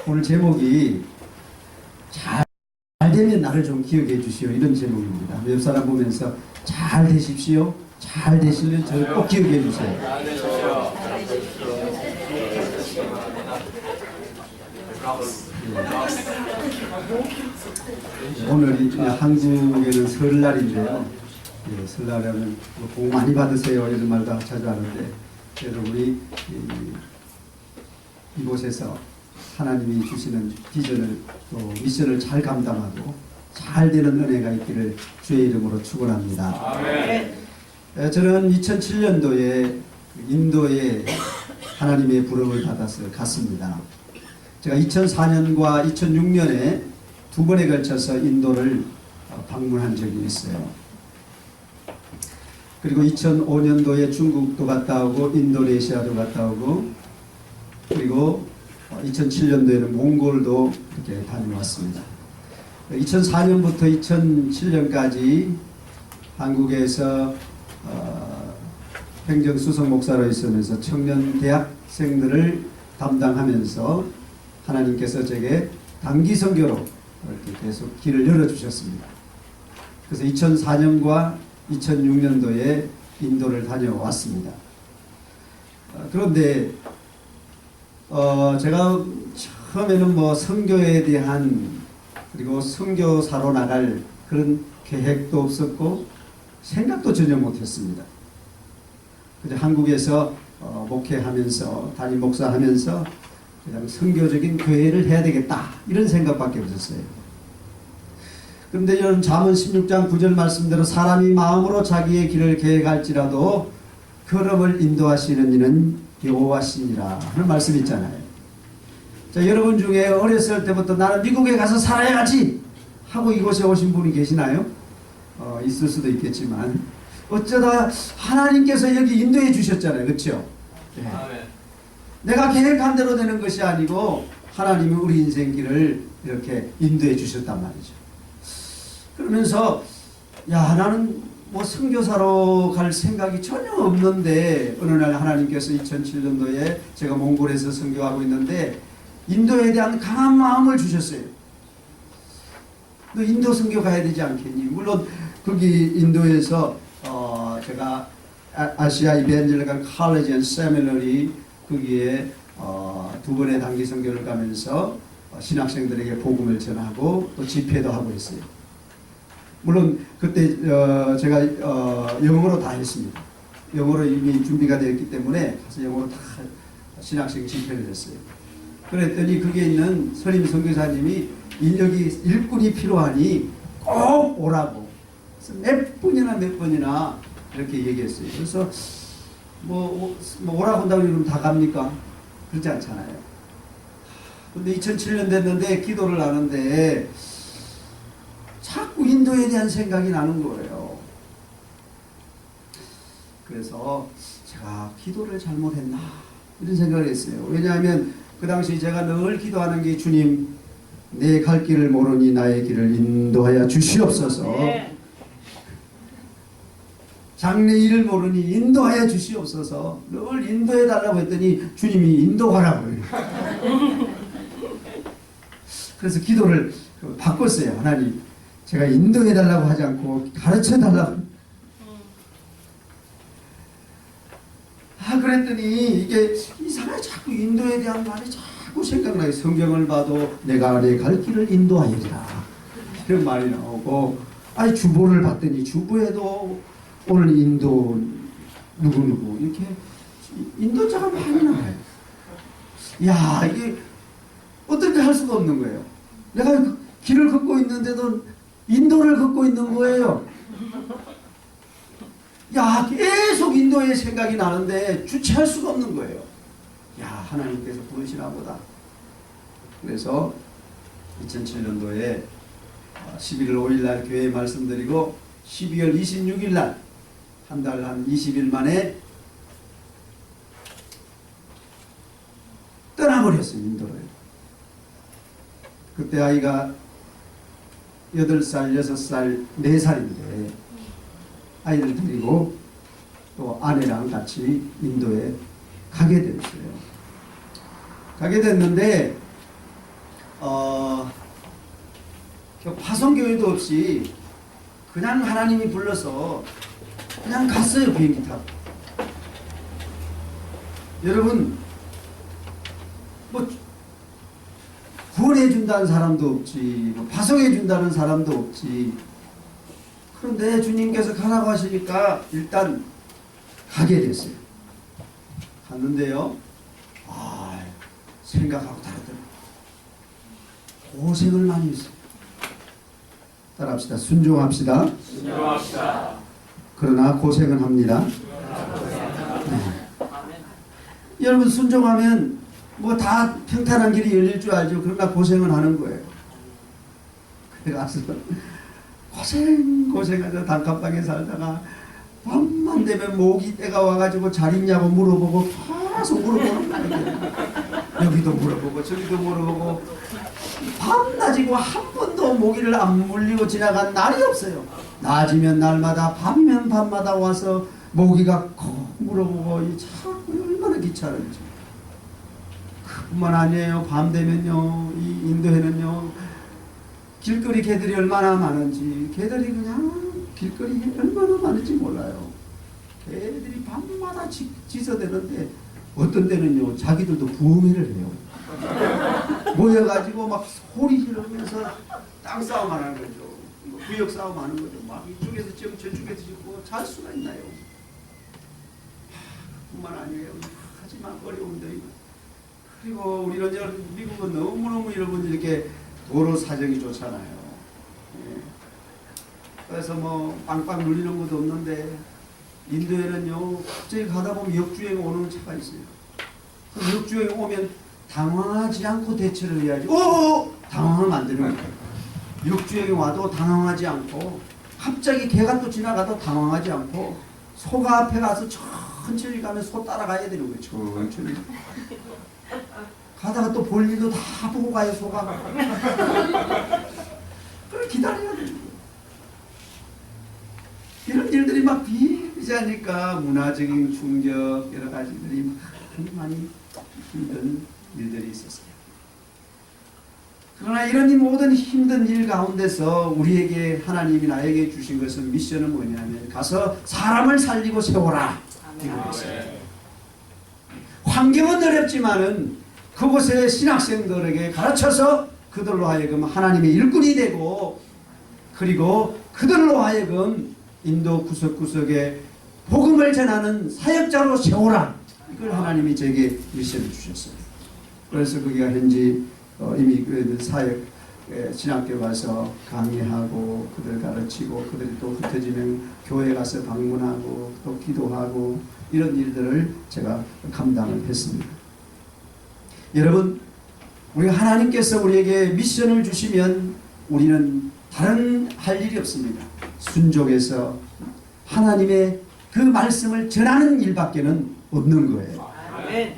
오늘 제목이 잘 되면 나를 좀 기억해 주시오, 이런 제목입니다. 옆 사람 보면서 잘 되십시오, 잘 되시면 저를 꼭 기억해 주세요. 오늘이 한국에는 설날인데요. 설날에는 복 많이 받으세요 이런 말도 자주 하는데, 그래도 우리 이곳에서 하나님이 주시는 비전을 또 미션을 잘 감당하고 잘 되는 은혜가 있기를 주의 이름으로 축원합니다. 저는 2007년도에 인도에 하나님의 부름을 받아서 갔습니다. 제가 2004년과 2006년에 두 번에 걸쳐서 인도를 방문한 적이 있어요. 그리고 2005년도에 중국도 갔다 오고 인도네시아도 갔다 오고, 그리고 2007년도에는 몽골도 이렇게 다녀왔습니다. 2004년부터 2007년까지 한국에서 행정수석 목사로 있으면서 청년 대학생들을 담당하면서 하나님께서 제게 단기 선교로 이렇게 계속 길을 열어주셨습니다. 그래서 2004년과 2006년도에 인도를 다녀왔습니다. 그런데 제가 처음에는 뭐 선교에 대한, 그리고 선교사로 나갈 그런 계획도 없었고 생각도 전혀 못했습니다. 그저 한국에서 목회하면서 담임 목사하면서 그냥 선교적인 교회를 해야 되겠다 이런 생각밖에 없었어요. 그런데 여러분, 잠언 16장 9절 말씀대로 사람이 마음으로 자기의 길을 계획할지라도 걸음을 인도하시는 이는 여호와시니라 하는 말씀이 있잖아요. 자, 여러분 중에 어렸을 때부터 나는 미국에 가서 살아야지 하고 이곳에 오신 분이 계시나요? 있을 수도 있겠지만 어쩌다 하나님께서 여기 인도해 주셨잖아요. 그렇죠? 네. 내가 계획한 대로 되는 것이 아니고 하나님이 우리 인생길을 이렇게 인도해 주셨단 말이죠. 그러면서 야, 나는 뭐 선교사로 갈 생각이 전혀 없는데 어느 날 하나님께서 2007년도에 제가 몽골에서 선교하고 있는데 인도에 대한 강한 마음을 주셨어요. 너 인도 선교 가야 되지 않겠니? 물론 거기 인도에서 제가 아시아 이벤젤리컬 칼리지 앤 세미너리 거기에 두 번의 단기 선교를 가면서 신학생들에게 복음을 전하고 또 집회도 하고 있어요. 물론 그때 제가 영어로 다 했습니다. 영어로 이미 준비가 되었기 때문에 가서 영어로 다 신학생 집회를 했어요. 그랬더니 거기에 있는 선임 선교사님이 인력이 일꾼이 필요하니 꼭 오라고 몇 번이나 이렇게 얘기했어요. 그래서 뭐 오라고 한다고 그러면 다 갑니까? 그렇지 않잖아요. 근데 2007년 됐는데 기도를 하는데 자꾸 인도에 대한 생각이 나는 거예요. 그래서 제가 기도를 잘못했나 이런 생각을 했어요. 왜냐하면 그 당시 제가 늘 기도하는 게, 주님, 내 갈 길을 모르니 나의 길을 인도하여 주시옵소서. 네. 장래 일을 모르니 인도하여 주시옵소서. 늘 인도해 달라고 했더니 주님이 인도하라고 해요. 그래서 기도를 바꿨어요. 하나님, 제가 인도해 달라고 하지 않고 가르쳐 달라고. 그랬더니 이게 이상하게 자꾸 인도에 대한 말이 자꾸 생각나요. 성경을 봐도 내가 내 갈 길을 인도하리라 이런 말이 나오고, 아니 주보를 봤더니 주보에도 오늘 인도 누구누구 이렇게 인도자가 많이 나와요. 야, 이게 어떻게 할 수가 없는 거예요. 내가 길을 걷고 있는데도 인도를 걷고 있는 거예요. 야, 계속 인도의 생각이 나는데 주체할 수가 없는 거예요. 야, 하나님께서 부르시나 보다. 그래서 2007년도에 11월 5일 날 교회에 말씀드리고 12월 26일 날 한 달 한 20일 만에 떠나버렸어요. 인도를. 그때 아이가 8살, 6살, 4살인데 아이를 데리고 또 아내랑 같이 인도에 가게 됐어요. 가게 됐는데 파송교회도 없이 그냥 하나님이 불러서 그냥 갔어요. 비행기 타고. 여러분 뭐 구원해 준다는 사람도 없지, 뭐 파송해 준다는 사람도 없지. 그런데 주님께서 가라고 하시니까 일단 가게 됐어요. 갔는데요, 생각하고 다르더라고요. 고생을 많이 했어요. 따라합시다. 순종합시다. 순종합시다. 그러나 고생은 합니다. 네. 여러분 순종하면 뭐 다 평탄한 길이 열릴 줄 알죠. 그러나 고생은 하는 거예요. 그래가서 고생하자 단칸방에 살다가 밤만 되면 모기 때가 와가지고 잘 있냐고 물어보고 계속 물어보는 거예요. 여기도 물어보고 저기도 물어보고 밤낮이고 한 번도 모기를 안 물리고 지나간 날이 없어요. 낮이면 날마다 밤이면 밤마다 와서 모기가 콕 물어보고 이 참 얼마나 귀찮은지. 그뿐만 아니에요. 밤 되면요, 이 인도에는요 길거리 개들이 얼마나 많은지, 개들이 그냥 길거리에 얼마나 많은지 몰라요. 개들이 밤마다 짖어대는데 어떤 때는요 자기들도 부흥회를 해요. 모여가지고 막 소리 지르면서 땅싸움 하는 거죠. 구역 싸움 하는 거죠. 막 이쪽에서 지금 저쪽에서 지고 잘 수가 있나요? 그뿐만 아니에요. 하지만 어려운데, 그리고 우리는 이제 미국은 너무너무 여러분 이렇게 도로 사정이 좋잖아요. 예. 그래서 뭐 빵빵 눌리는 것도 없는데, 인도에는요 갑자기 가다 보면 역주행 오는 차가 있어요. 그 역주행 오면 당황하지 않고 대처를 해야지. 당황하면 안 되는 거예요. 역주행이 와도 당황하지 않고, 갑자기 개가 또 지나가도 당황하지 않고, 소가 앞에 가서 천천히 가면 소 따라가야 되는 거예요. 천천히 가다가 또 볼 일도 다 보고 가요. 소가. 그래 기다려야 되는 거예요. 이런 일들이 막 비비자니까 문화적인 충격, 여러 가지들이 많이 힘든 일들이 있었어요. 그러나 이런 이 모든 힘든 일 가운데서 우리에게 하나님이 나에게 주신 것은, 미션은 뭐냐면 가서 사람을 살리고 세워라. 이거였어요. 환경은 어렵지만은 그곳의 신학생들에게 가르쳐서 그들로 하여금 하나님의 일꾼이 되고, 그리고 그들로 하여금 인도 구석구석에 복음을 전하는 사역자로 세워라. 이걸 하나님이 제게 미션을 주셨어요. 그래서 거기가 현재 이미 그 사역 신학교 가서 강의하고 그들 가르치고, 그들이 또 흩어지면 교회 가서 방문하고 또 기도하고, 이런 일들을 제가 감당을 했습니다. 여러분, 우리 하나님께서 우리에게 미션을 주시면 우리는 다른 할 일이 없습니다. 순종해서 하나님의 그 말씀을 전하는 일밖에는 없는 거예요. 아멘.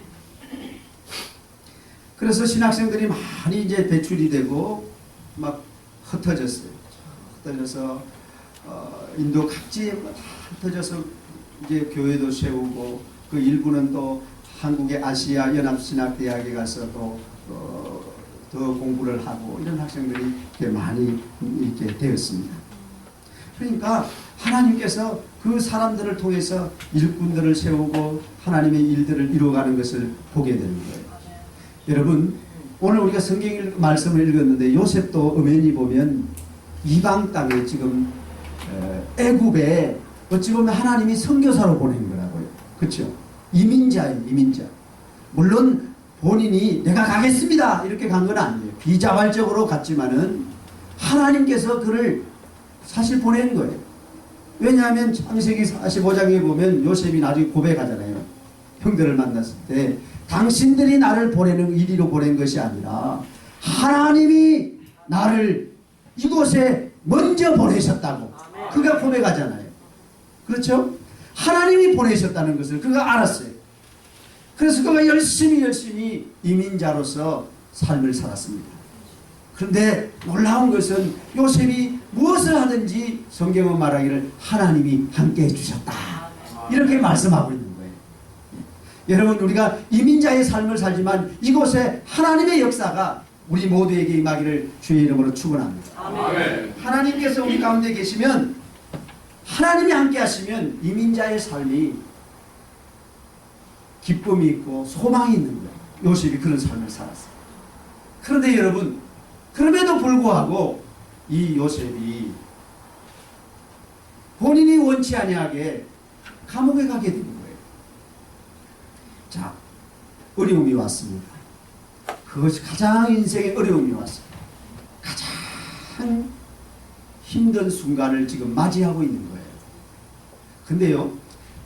그래서 신학생들이 많이 이제 배출이 되고 막 흩어졌어요. 흩어져서 인도 각지에 다 흩어져서 이제 교회도 세우고, 그 일부는 또 한국의 아시아 연합신학대학에 가서 또 더 공부를 하고, 이런 학생들이 많이 있게 되었습니다. 그러니까 하나님께서 그 사람들을 통해서 일꾼들을 세우고 하나님의 일들을 이루어가는 것을 보게 되는 거예요. 여러분, 오늘 우리가 성경 말씀을 읽었는데, 요셉도 엄연히 보면 이방 땅에 지금 애굽에 어찌 보면 하나님이 선교사로 보낸 거라고요. 그렇죠? 이민자예요. 이민자. 물론 본인이 내가 가겠습니다 이렇게 간 건 아니에요. 비자발적으로 갔지만은 하나님께서 그를 사실 보낸 거예요. 왜냐하면 창세기 45장에 보면 요셉이 나중에 고백하잖아요. 형들을 만났을 때 당신들이 나를 보내는 이리로 보낸 것이 아니라 하나님이 나를 이곳에 먼저 보내셨다고 그가 고백하잖아요. 그렇죠? 하나님이 보내셨다는 것을 그가 알았어요. 그래서 그가 열심히 이민자로서 삶을 살았습니다. 그런데 놀라운 것은 요셉이 무엇을 하든지 성경은 말하기를 하나님이 함께 해주셨다. 이렇게 말씀하고 있는 거예요. 여러분, 우리가 이민자의 삶을 살지만 이곳에 하나님의 역사가 우리 모두에게 임하기를 주의 이름으로 축원합니다. 아멘. 하나님께서 우리 가운데 계시면, 하나님이 함께 하시면 이민자의 삶이 기쁨이 있고 소망이 있는 거예요. 요셉이 그런 삶을 살았어요. 그런데 여러분, 그럼에도 불구하고 이 요셉이 본인이 원치 아니하게 감옥에 가게 되는 거예요. 자, 어려움이 왔습니다. 그것이 가장 인생의 어려움이 왔습니다. 가장 힘든 순간을 지금 맞이하고 있는 거예요. 근데요,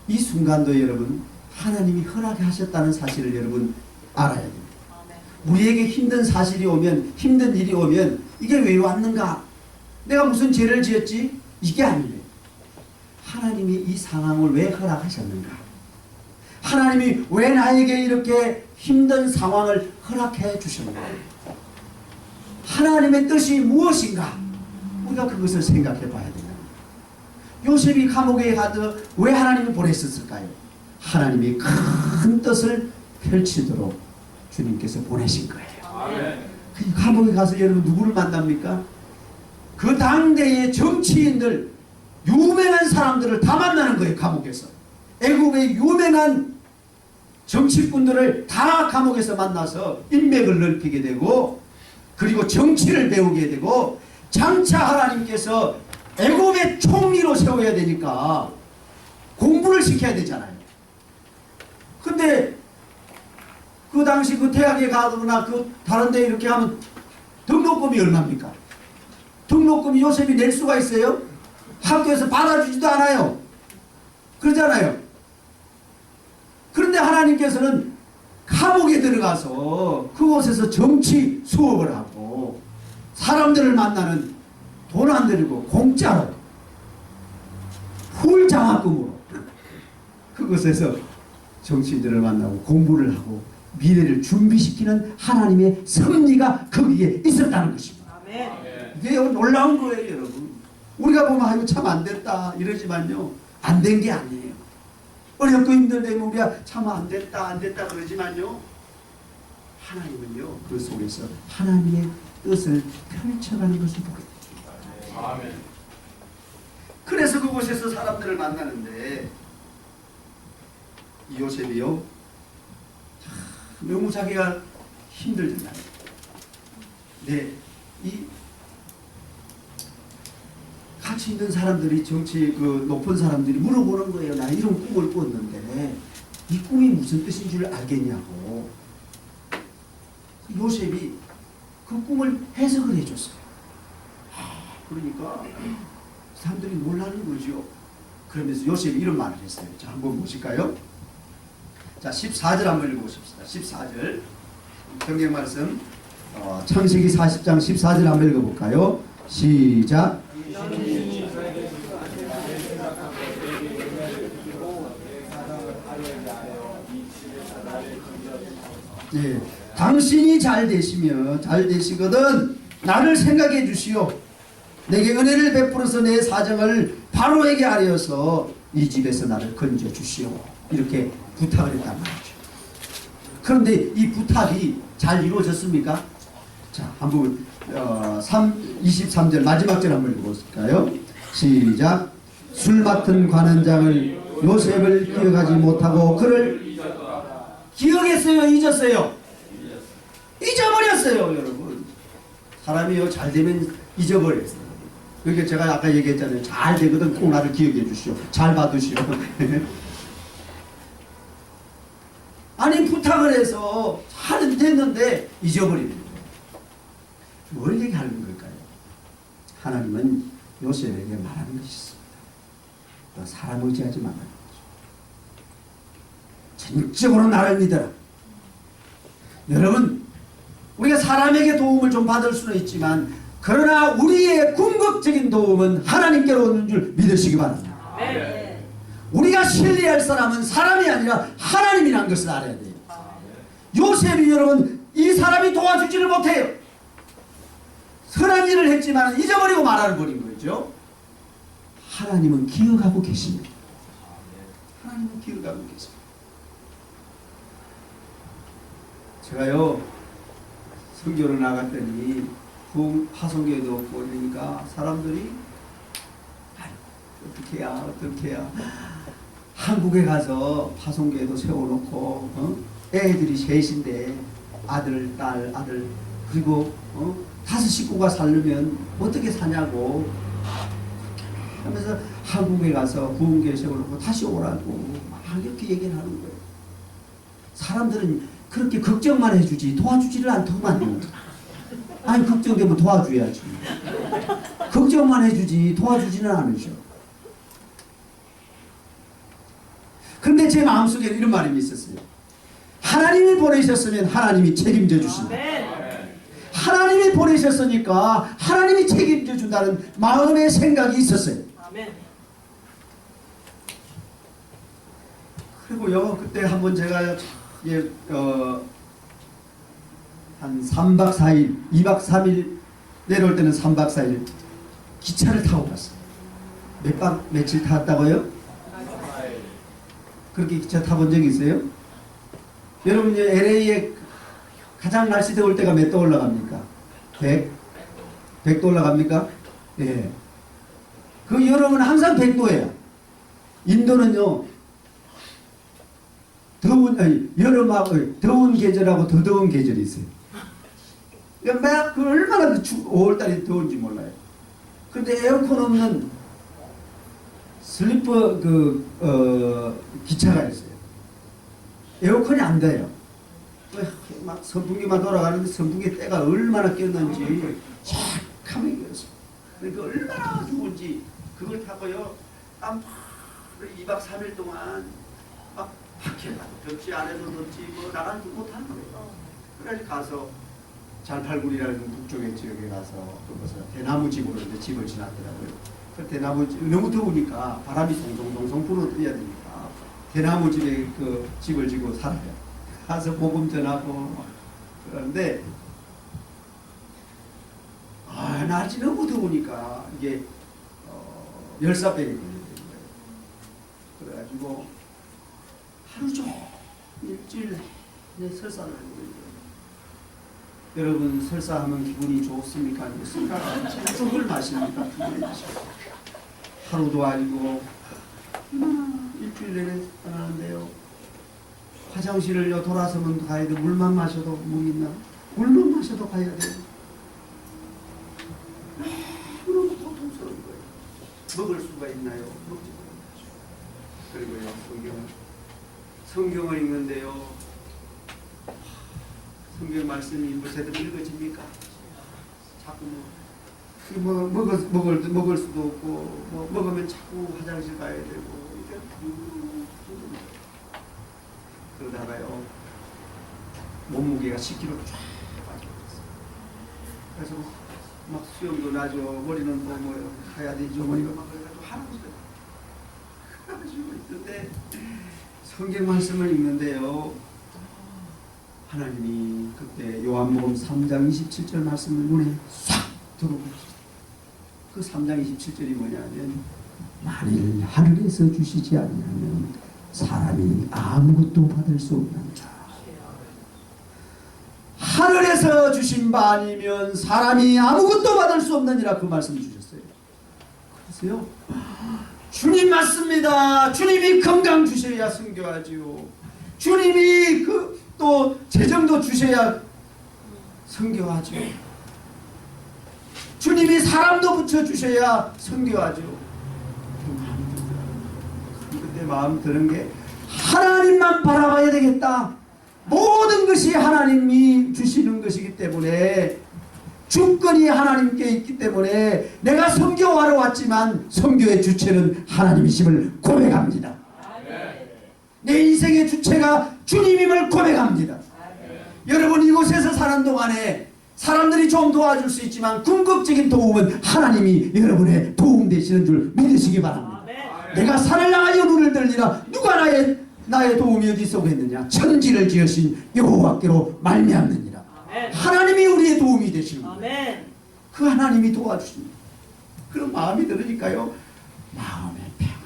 이 순간도 여러분 하나님이 허락하셨다는 사실을 여러분 알아야 됩니다. 우리에게 힘든 사실이 오면, 힘든 일이 오면 이게 왜 왔는가? 내가 무슨 죄를 지었지? 이게 아니에요. 하나님이 이 상황을 왜 허락하셨는가? 하나님이 왜 나에게 이렇게 힘든 상황을 허락해 주셨는가? 하나님의 뜻이 무엇인가? 우리가 그것을 생각해 봐야 됩니다. 요셉이 감옥에 가도 왜 하나님이 보냈었을까요? 하나님이 큰 뜻을 펼치도록 주님께서 보내신 거예요. 그 감옥에 가서 여러분 누구를 만납니까? 그 당대의 정치인들, 유명한 사람들을 다 만나는 거예요. 감옥에서. 애국의 유명한 정치꾼들을 다 감옥에서 만나서 인맥을 넓히게 되고, 그리고 정치를 배우게 되고, 장차 하나님께서 애국의 총리로 세워야 되니까 공부를 시켜야 되잖아요. 근데 그 당시 그 대학에 가거나 그 다른 데 이렇게 하면 등록금이 얼마입니까? 등록금이 요셉이 낼 수가 있어요? 학교에서 받아주지도 않아요. 그러잖아요. 그런데 하나님께서는 감옥에 들어가서 그곳에서 정치 수업을 하고 사람들을 만나는, 돈 안 들이고 공짜로 풀장학금으로 그곳에서 정치인들을 만나고 공부를 하고 미래를 준비시키는 하나님의 섭리가 거기에 있었다는 것입니다. 아멘. 이게 놀라운 거예요, 여러분. 우리가 보면 아이고 참 안 됐다 이러지만요, 안 된 게 아니에요. 어렵고 힘들면 우리가 참 안 됐다 그러지만요, 하나님은요 그 속에서 하나님의 뜻을 펼쳐가는 것을 보게 됩니다. 아멘. 그래서 그곳에서 사람들을 만나는데 이 요셉이요 너무 자기가 힘들잖아요. 네, 이 같이 있는 사람들이, 정치 그 높은 사람들이 물어보는 거예요. 나 이런 꿈을 꿨는데 이 꿈이 무슨 뜻인 줄 알겠냐고. 요셉이 그 꿈을 해석을 해줬어요. 그러니까 사람들이 놀라는 거죠. 그러면서 요셉이 이런 말을 했어요. 자, 한번 보실까요? 자, 14절 한번 읽어보십시다. 14절 성경 말씀, 창세기 40장 14절 한번 읽어볼까요? 시작. 예, 당신이 잘 되시면 잘 되시거든 나를 생각해 주시오. 내게 은혜를 베풀어서 내 사정을 바로에게 알려서 이 집에서 나를 건져 주시오. 이렇게 부탁을 했단 말이죠. 그런데 이 부탁이 잘 이루어졌습니까? 자, 한번 23절 마지막 절 한번 읽어볼까요? 시작. 술 맡은 관원장을 요셉을 기억하지 못하고 그를 기억했어요? 잊었어요? 잊어버렸어요, 여러분. 사람이요 잘 되면 잊어버렸어요. 그러니까 제가 아까 얘기했잖아요. 잘 되거든 꼭 나를 기억해 주시오. 잘 받으시오. 아니 부탁을 해서 잘 됐는데 잊어버리는 거예요. 뭘 얘기하는 걸까요? 하나님은 요셉에게 말하는 것이 있습니다. 너 사람 의지하지 말라는 거죠. 전적으로 나를 믿어라. 여러분, 우리가 사람에게 도움을 좀 받을 수는 있지만 그러나 우리의 궁극적인 도움은 하나님께로 오는 줄 믿으시기 바랍니다. 네. 우리가 신뢰할 사람은 사람이 아니라 하나님이라는 것을 알아야 돼요. 요셉이 여러분 이 사람이 도와주지를 못해요. 선한 일을 했지만 잊어버리고 말아버린 거죠. 하나님은 기억하고 계십니다. 하나님은 기억하고 계십니다. 제가요 선교를 나갔더니 파송교회도 없고 그러니까 사람들이 어떻게 해야 한국에 가서 파송교회도 세워놓고 애들이 셋인데 아들 그리고 다섯 식구가 살려면 어떻게 사냐고 하면서 한국에 가서 구원교회 세워놓고 다시 오라고 막 이렇게 얘기를 하는 거예요. 사람들은 그렇게 걱정만 해주지 도와주지를 않더만. 아니 걱정되면 도와줘야지. 걱정만 해주지 도와주지는 않으셔. 그런데 제 마음속에 이런 말이 있었어요. 하나님이 보내셨으면 하나님이 책임져 주신다. 하나님이 보내셨으니까 하나님이 책임져 준다는 마음의 생각이 있었어요. 그리고요 그때 한번 제가 한 3박 4일 2박 3일 내려올 때는 3박 4일 기차를 타고 갔어요. 며칠 탔다고요? 그렇게 기차 타본 적이 있어요? 여러분 LA에 가장 날씨 더울 때가 몇 도 올라갑니까? 100도 올라갑니까? 예. 그 여름은 항상 100도예요. 인도는요 여름하고 더운 계절하고 더 더운 계절이 있어요. 그러니까 그 얼마나 5월달이 더운지 몰라요. 그런데 에어컨 없는 슬리퍼 기차가 있어요. 에어컨이 안 돼요. 막 선풍기만 돌아가는데 선풍기 때가 얼마나 꼈는지 착하게 꼈어요. 그러니까 얼마나 좋은지 그걸 타고요. 땀 2박 3일 동안 막 밖에 가도 덥지 안에도 덥지 뭐 나가지 못하는 거예요. 그래서 가서 잘팔굴이라는 북쪽의 지역에 가서 그곳에 대나무 집으로 이제 집을 지났더라고요. 그 대나무 집 너무 더우니까 바람이 동동동동 불어들어야 되니까 대나무 집에 그 집을 지고 살아요. 가서 복음 전하고 그러는데 날씨 너무 더우니까 이게 열사병이 걸리는 거예요. 그래가지고 하루 종일 일주일 내내 설사를 하고 있어요. 여러분 설사하면 기분이 좋습니까? 아니겠습니까? 죽을 마십니까? 하루도 아니고 일주일 내내 하는데요. 화장실을 돌아서면 가야 돼. 물만 마셔도 물 있나? 물만 마셔도 가야 돼. 너무 고통스러운 거예요. 먹을 수가 있나요? 먹지 못하죠. 그리고요 성경을 읽는데요. 성경 말씀이 뭐 제대로 읽어집니까? 자꾸 먹을 수도 없고 먹으면 자꾸 화장실 가야 되고 그러다가요 몸무게가 10kg 쫙 빠져버렸어요. 그래서 막 수염도 나죠. 머리는 뭐 해야 되죠. 머리가 막 그래가지고 하나가지고 있는데 성경 말씀을 읽는데요. 하나님이 그때 요한복음 3장 27절 말씀을 눈에 싹 들어오셨어요. 그 3장 27절이 뭐냐면 만일 하늘에서 주시지 아니하면 사람이 아무것도 받을 수 없느니라. 하늘에서 주신 바 아니면 사람이 아무것도 받을 수 없느니라 그 말씀을 주셨어요. 그래서요 주님 맞습니다. 주님이 건강 주셔야 선교하지요. 주님이 또 재정도 주셔야 선교하죠. 주님이 사람도 붙여주셔야 선교하죠. 그때 마음 드는 게 하나님만 바라봐야 되겠다. 모든 것이 하나님이 주시는 것이기 때문에 주권이 하나님께 있기 때문에 내가 선교하러 왔지만 선교의 주체는 하나님이심을 고백합니다. 내 인생의 주체가 주님임을 고백합니다. 여러분 이곳에서 사는 동안에 사람들이 좀 도와줄 수 있지만 궁극적인 도움은 하나님이 여러분의 도움 되시는 줄 믿으시기 바랍니다. 내가 산을 향하여 눈을 들리라 누가 나의 도움이 어디 쏘겠느냐. 천지를 지으신 여호와께로 말미암느니라. 하나님이 우리의 도움이 되시는 거예요. 그 하나님이 도와주십니다. 그런 마음이 들으니까요 마음의 평안.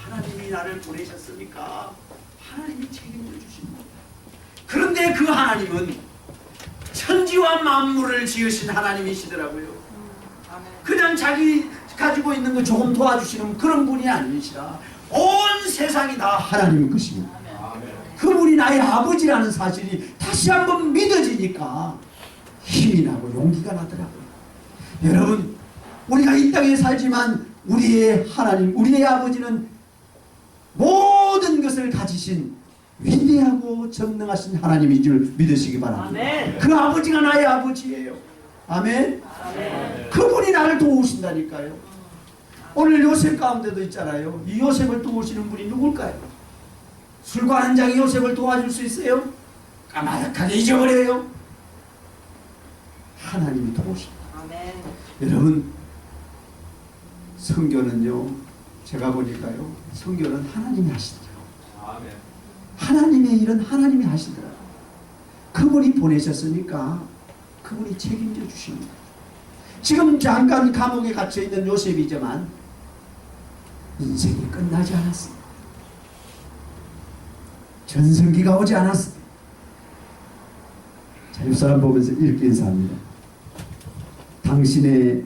하나님이 나를 보내셨으니까 하나님이 책임져 주십니다. 그런데 그 하나님은 천지와 만물을 지으신 하나님이시더라고요. 그냥 자기 가지고 있는 거 조금 도와주시는 그런 분이 아니시라 온 세상이 다 하나님 것입니다. 그분이 나의 아버지라는 사실이 다시 한번 믿어지니까 힘이 나고 용기가 나더라고요. 여러분, 우리가 이 땅에 살지만 우리의 하나님, 우리의 아버지는 모든 것을 가지신 위대하고 전능하신 하나님인 줄 믿으시기 바랍니다. 아멘. 그 아버지가 나의 아버지예요. 아멘. 아멘. 그분이 나를 도우신다니까요. 오늘 요셉 가운데도 있잖아요. 이 요셉을 도우시는 분이 누굴까요? 술과 한 장이 요셉을 도와줄 수 있어요? 까마득하게 잊어버려요. 하나님이 도우십니다. 아멘. 여러분, 성교는요, 제가 보니까요, 성교는 하나님이 하시더라고요. 아멘. 하나님의 일은 하나님이 하시더라고요. 그분이 보내셨으니까 그분이 책임져 주십니다. 지금 잠깐 감옥에 갇혀있는 요셉이지만 인생이 끝나지 않았습니다. 전성기가 오지 않았습니다. 자, 옆사람 보면서 이렇게 인사합니다. 당신의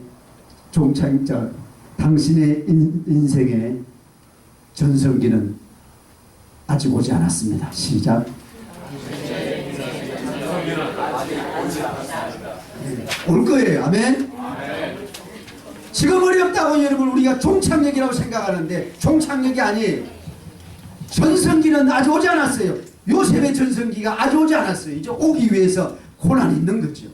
종창자, 당신의 인생의 전성기는 아직 오지 않았습니다. 시작. 올 거예요. 아멘. 지금 어렵다고 여러분 우리가 종착역이라고 생각하는데 종착역이 아니에요. 전성기는 아직 오지 않았어요. 요셉의 전성기가 아직 오지 않았어요. 이제 오기 위해서 고난이 있는 거죠.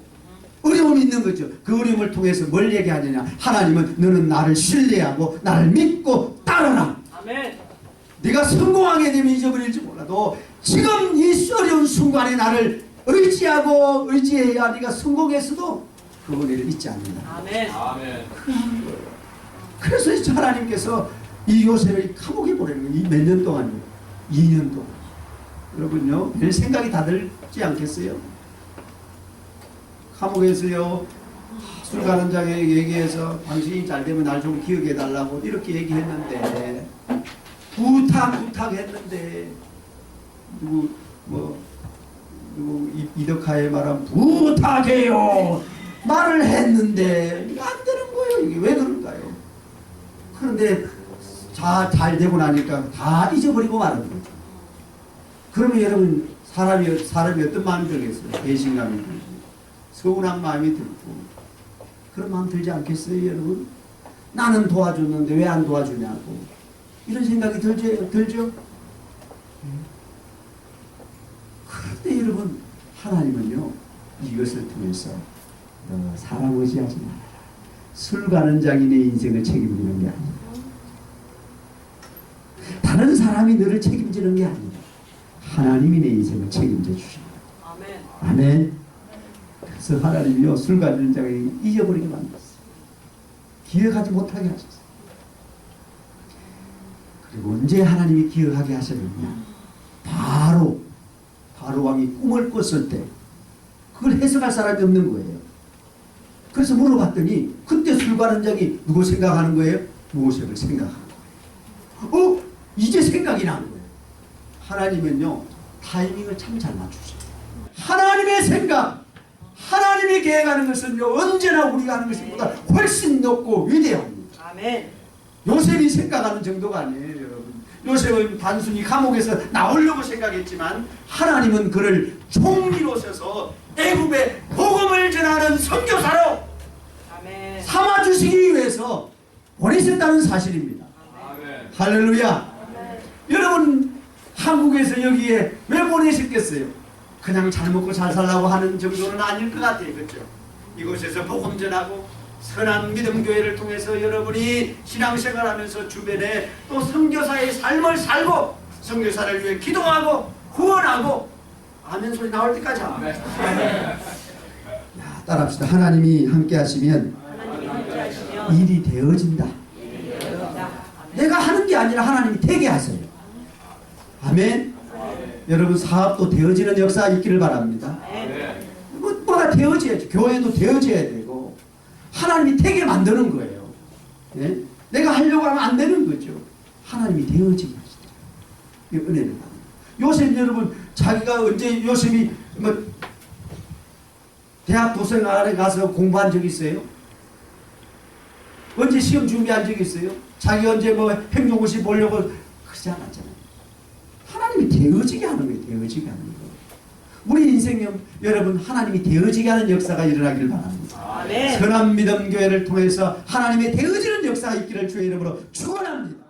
어려움이 있는 거죠. 그 어려움을 통해서 뭘 얘기하느냐. 하나님은 너는 나를 신뢰하고 나를 믿고 따르라. 아멘. 네가 성공하게 되면 잊어버릴지 몰라도 지금 이 어려운 순간에 나를 의지하고 의지해야 네가 성공했어도 그 은혜를 잊지 않는다. 아멘. 아멘. 그래서 하나님께서 이 요셉을 감옥에 보내는 거예요. 몇 년 동안이요? 2년 동안. 여러분요, 별 생각이 다 들지 않겠어요? 감옥에서요, 술 가는 자에게 얘기해서 당신이 잘 되면 날 좀 기억해 달라고 이렇게 얘기했는데 부탁했는데 누구 이덕하에 말하면 부탁해요 말을 했는데 이게 안 되는 거예요. 이게 왜 그런가요? 그런데 잘 되고 나니까 다 잊어버리고 마는 거죠. 그러면 여러분 사람이 어떤 마음이 들겠어요? 배신감이 들고 서운한 마음이 들고 그런 마음 들지 않겠어요 여러분? 나는 도와줬는데 왜 안 도와주냐고 이런 생각이 들죠? 그런데 여러분 하나님은요 이것을 통해서 너 사람 의지하지 마라. 술 가는 자기 내 인생을 책임지는 게 아니다. 다른 사람이 너를 책임지는 게 아니다. 하나님이 내 인생을 책임져 주십니다. 아멘. 아멘. 그래서 하나님이요 술 가는 자가 잊어버리게 만들었어요. 기억하지 못하게 하셨어요. 그리고 언제 하나님이 기억하게 하셨느냐? 바로 왕이 꿈을 꿨을 때 그걸 해석할 사람이 없는 거예요. 그래서 물어봤더니 그때 술 가는 자기 누구 생각하는 거예요? 모세를 생각하는 거예요. 이제 생각이 난 거예요. 하나님은요 타이밍을 참 잘 맞추세요. 하나님의 생각, 하나님이 계획하는 것은요 언제나 우리가 하는 것보다 훨씬 높고 위대합니다. 아멘. 요셉이 생각하는 정도가 아니에요 여러분. 요셉은 단순히 감옥에서 나오려고 생각했지만 하나님은 그를 총리로 서서 애굽에 복음을 전하는 선교사로 아멘. 삼아주시기 위해서 보내셨다는 사실입니다. 아멘. 할렐루야. 아멘. 여러분 한국에서 여기에 왜 보내셨겠어요? 그냥 잘 먹고 잘 살라고 하는 정도는 아닐 것 같아요. 그렇죠? 이곳에서 복음 전하고 선한 믿음교회를 통해서 여러분이 신앙생활하면서 주변에 또 선교사의 삶을 살고 선교사를 위해 기도하고 후원하고 아멘 소리 나올 때까지 하면 따라합시다. 하나님이 함께 하시면 일이 되어진다. 내가 하는 게 아니라 하나님이 되게 하세요. 아멘. 여러분 사업도 되어지는 역사 있기를 바랍니다. 뭐가 되어져야죠. 교회도 되어져야 되고 하나님이 되게 만드는 거예요. 예? 내가 하려고 하면 안 되는 거죠. 하나님이 되어지게 하시더라고요. 이 은혜를 받는. 요셉 여러분 자기가 언제 요셉이 뭐 대학 도서관에 가서 공부한 적 있어요? 언제 시험 준비한 적 있어요? 자기 언제 뭐 행정고시 보려고 그러지 않았잖아요. 하나님이 되어지게 하는 거예요. 되어지게 하는 거. 우리 인생 여러분 하나님이 되어지게 하는 역사가 일어나길 바랍니다. 아멘. 선한 믿음 교회를 통해서 하나님의 되어지는 역사가 있기를 주의 이름으로 축원합니다.